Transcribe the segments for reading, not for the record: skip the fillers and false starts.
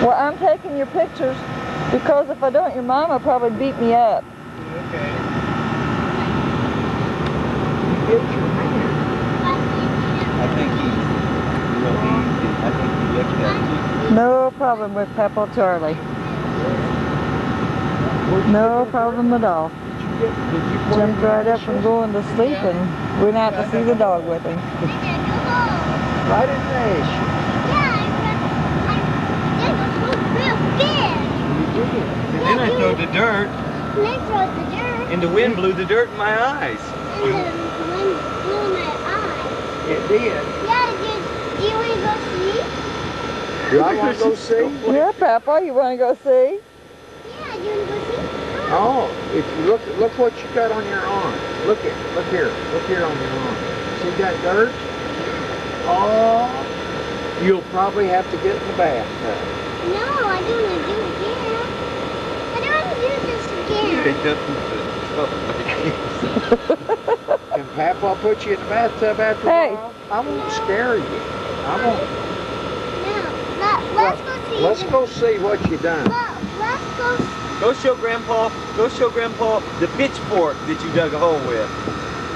Well, I'm taking your pictures because if I don't, your mom will probably beat me up. Okay. Get your hand. I think he's real easy. I think he looked at you. No problem with Peppo Charlie. No problem at all. Jumped right up and going to sleep and went out to see the dog with him. Right in Nash. And then I throwed the dirt. And the wind blew the dirt in my eyes. And the wind blew my eyes. It did. Yeah, do you want to go see? Do I want to go see? Yeah, Peppa, you want to go see? Yeah, do you want to go see? Oh, if you look what you got on your arm. Look here on your arm. See that dirt? Oh, you'll probably have to get in the bathtub. No, I don't want to do it again. I don't want to do this again. Can Papa put you in the bathtub after a while? I won't scare you. I won't. No, let's go see. Let's go see what you done. Let's go. Go show Grandpa the pitchfork that you dug a hole with.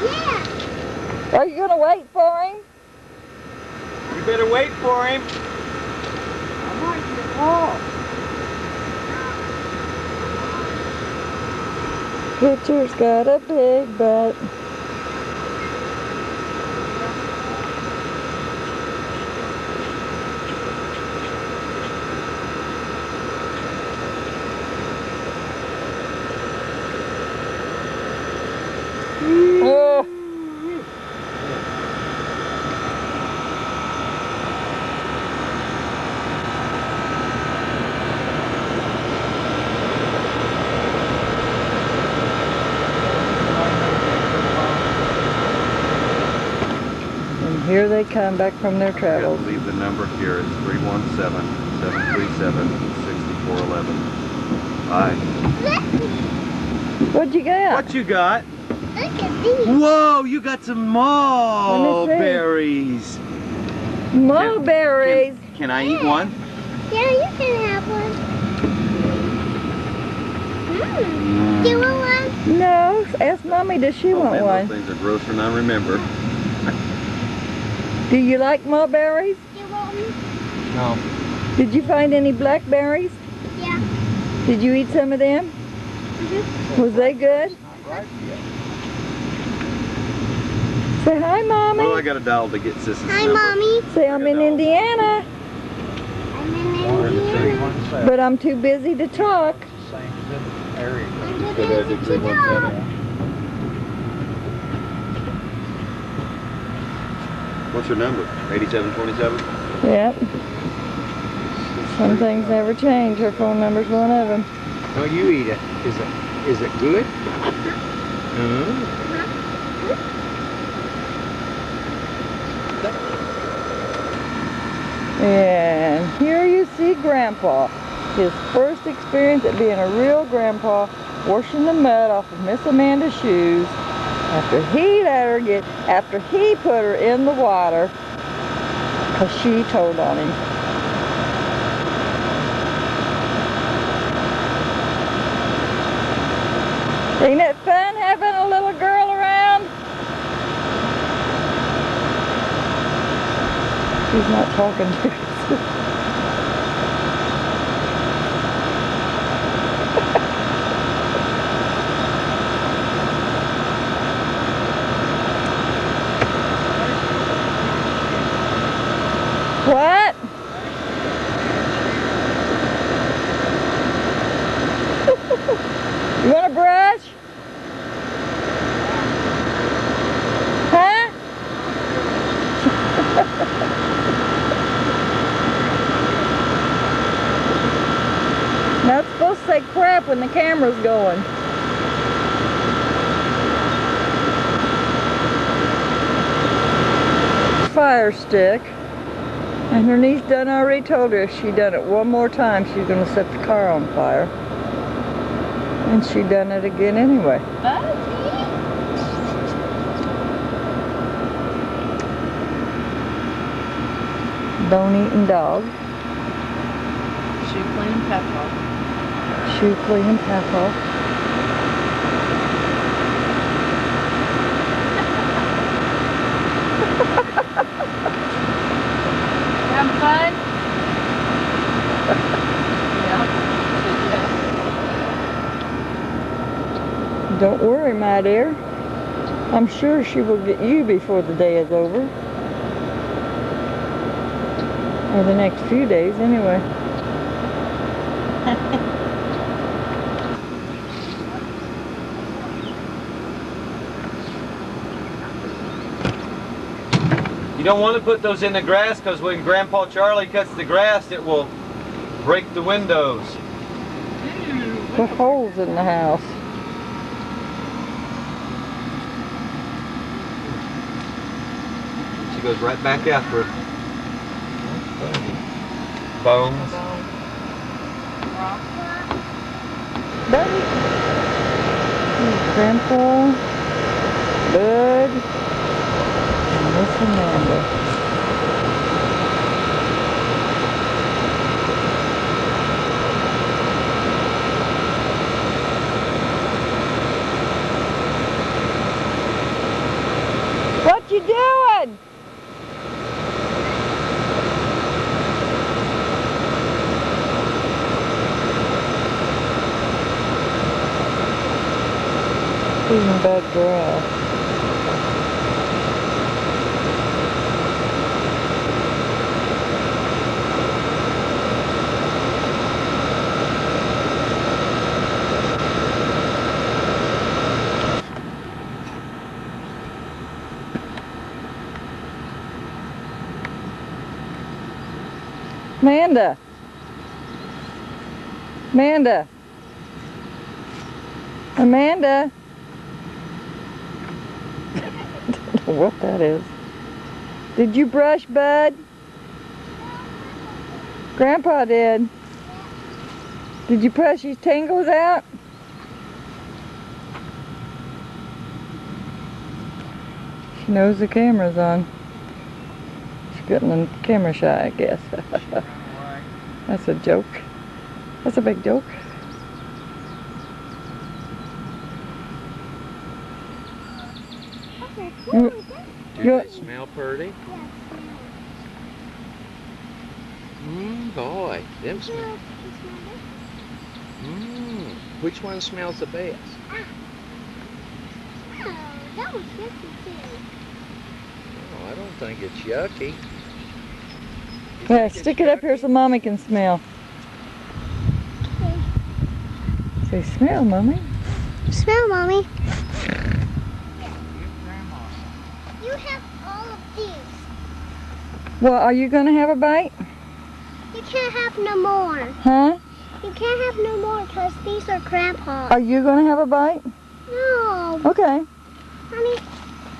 Yeah. Are you going to wait for him? You better wait for him. I might get lost. Pitcher's got a big butt. Oh. And here they come back from their I travels. believe the number here is 317-737-6411. Hi. What'd you get? What you got? Look at these. Whoa, you got some mulberries. Mulberries. Can I eat one? Yeah, you can have one. Do you want one? No, ask Mommy, does she want Man, one? those things are grosser than I remember. Do you like mulberries? Do you want one? No. Did you find any blackberries? Yeah. Did you eat some of them? Was they good? Say hi, Mommy. Well, I got a doll to get Sis's Hi, number. Mommy. Say I'm in Indiana, I'm in Indiana. but I'm too busy to talk. I'm too Go ahead, busy do to talk. 317. What's your number? 8727? Yep. Some things never change. Her phone number's one of them. No, you eat it. Is it good? And here you see Grandpa. His first experience at being a real grandpa, washing the mud off of Miss Amanda's shoes after he put her in the water because she told on him. Ain't it fun having a little girl around? She's not talking to us. What? You want a brush? Huh? Not supposed to say crap when the camera's going. Fire stick. And her niece done already told her if she done it one more time, she's going to set the car on fire. And she done it again anyway. Bone-eating dog. Shoe clean and pep off. Shoe clean and pep off. Having fun? Yeah. Don't worry, my dear. I'm sure she will get you before the day is over. Or the next few days, anyway. You don't want to put those in the grass because when Grandpa Charlie cuts the grass, it will break the windows. Put holes in the house. She goes right back after it. Bones. Buddy. Grandpa, Bud, and Miss Amanda. What you doing? Even bad grass. Amanda. Amanda. Amanda. Don't know what that is. Did you brush, Bud? Grandpa did. Did you brush his tangles out? She knows the camera's on. She's getting the camera shy, I guess. That's a joke. That's a big joke. Okay, Do they smell pretty? Boy, them smell. Which one smells the best? Oh, that was yucky too. Oh, I don't think it's yucky. Yeah, stick it up here so Mommy can smell. Say, smell, Mommy. Smell, Mommy. You have all of these. Well, are you going to have a bite? You can't have no more. Huh? You can't have no more because these are Grandpa's. Are you going to have a bite? No. Okay. Honey,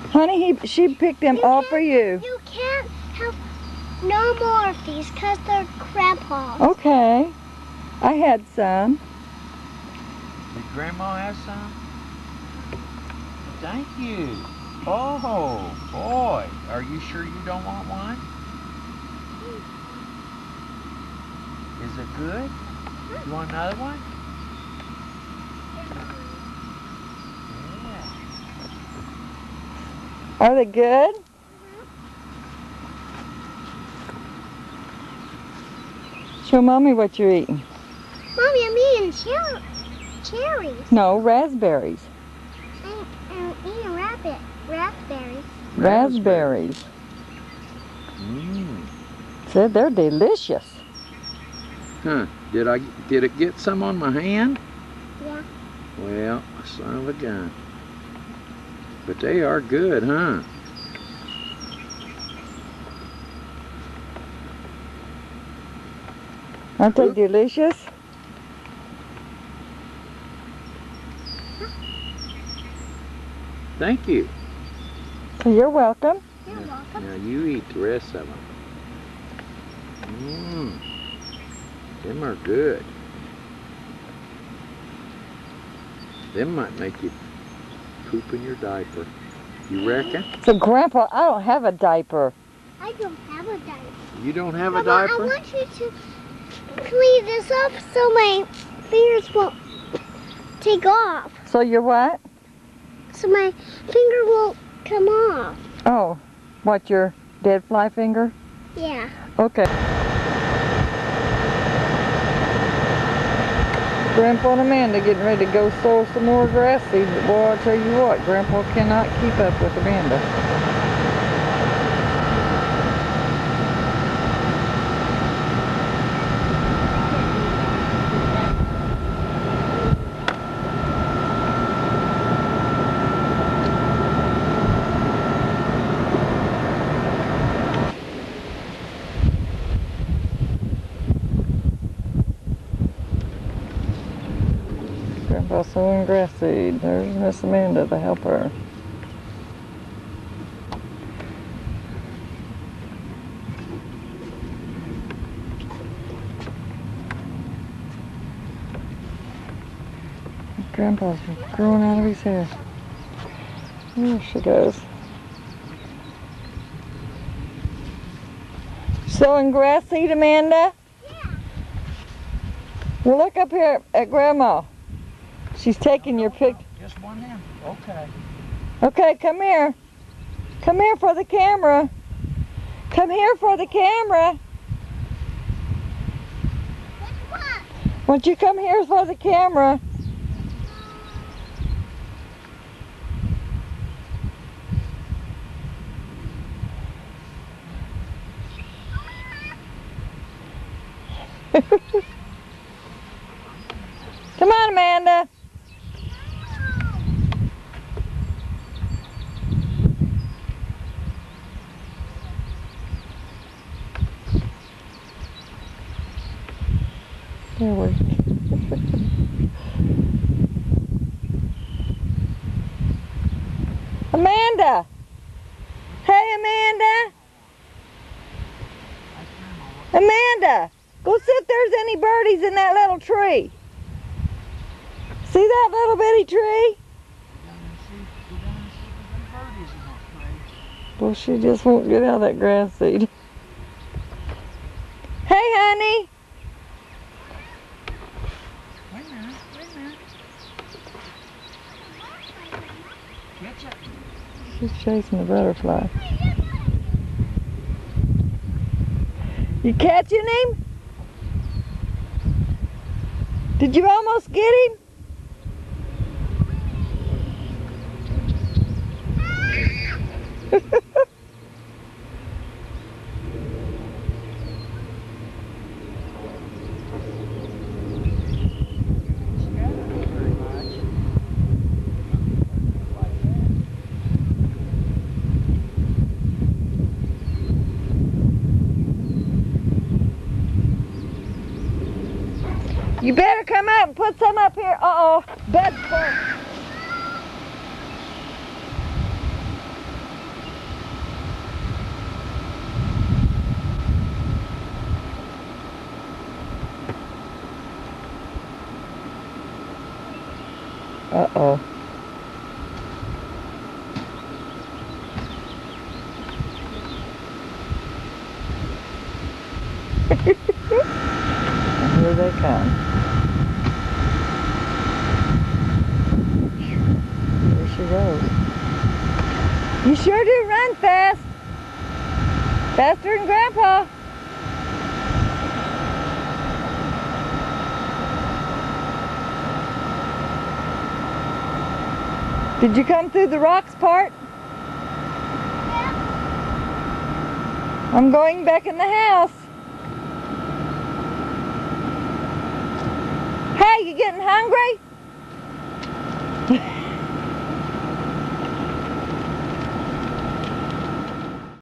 Honey, she picked them all for you. you can't have no more of these because they're Grandpa's. Okay. I had some. Did Grandma have some? Thank you. Oh, boy. Are you sure you don't want one? Is it good? You want another one? Yeah. Are they good? Show Mommy what you're eating. Mommy, I'm eating cherries. No, raspberries. I'm eating raspberries. Raspberries. Said they're delicious. Huh. Did it get some on my hand? Yeah. Well, son of a gun. But they are good, huh? Aren't they delicious? Thank you. You're welcome. You're welcome. Now you eat the rest of them. Them are good. Them might make you poop in your diaper. You reckon? So, Grandpa, I don't have a diaper. I don't have a diaper. You don't have a Grandma, diaper? I want you to clean this up so my fingers won't take off. So you're what? So my finger won't come off. Oh, what, your dead fly finger? Yeah. Okay. Grandpa and Amanda getting ready to go sow some more grass seed, but boy, I'll tell you what, Grandpa cannot keep up with Amanda. Grandpa sowing grass seed. There's Miss Amanda to help her. Grandpa's growing out of his hair. There she goes. Sowing grass seed, Amanda? Yeah. Well, look up here at Grandma. She's taking your pic. Just one in. Okay. Okay, come here. Come here for the camera. Come here for the camera. What? Won't you come here for the camera? Come on, Amanda. There we go. Amanda! Hey, Amanda! Amanda! Go see if there's any birdies in that little tree. See that little bitty tree? Well, she just won't get out of that grass seed. Hey, honey! Wait a minute. Catch it. She's chasing the butterfly. You catching him? Did you almost get him? You better come out and put some up here. Uh-oh, bed's full. Uh-oh. And here they come. There she goes. You sure do run fast. Faster than Grandpa. Did you come through the rocks part? Yeah. I'm going back in the house. Hey, you getting hungry?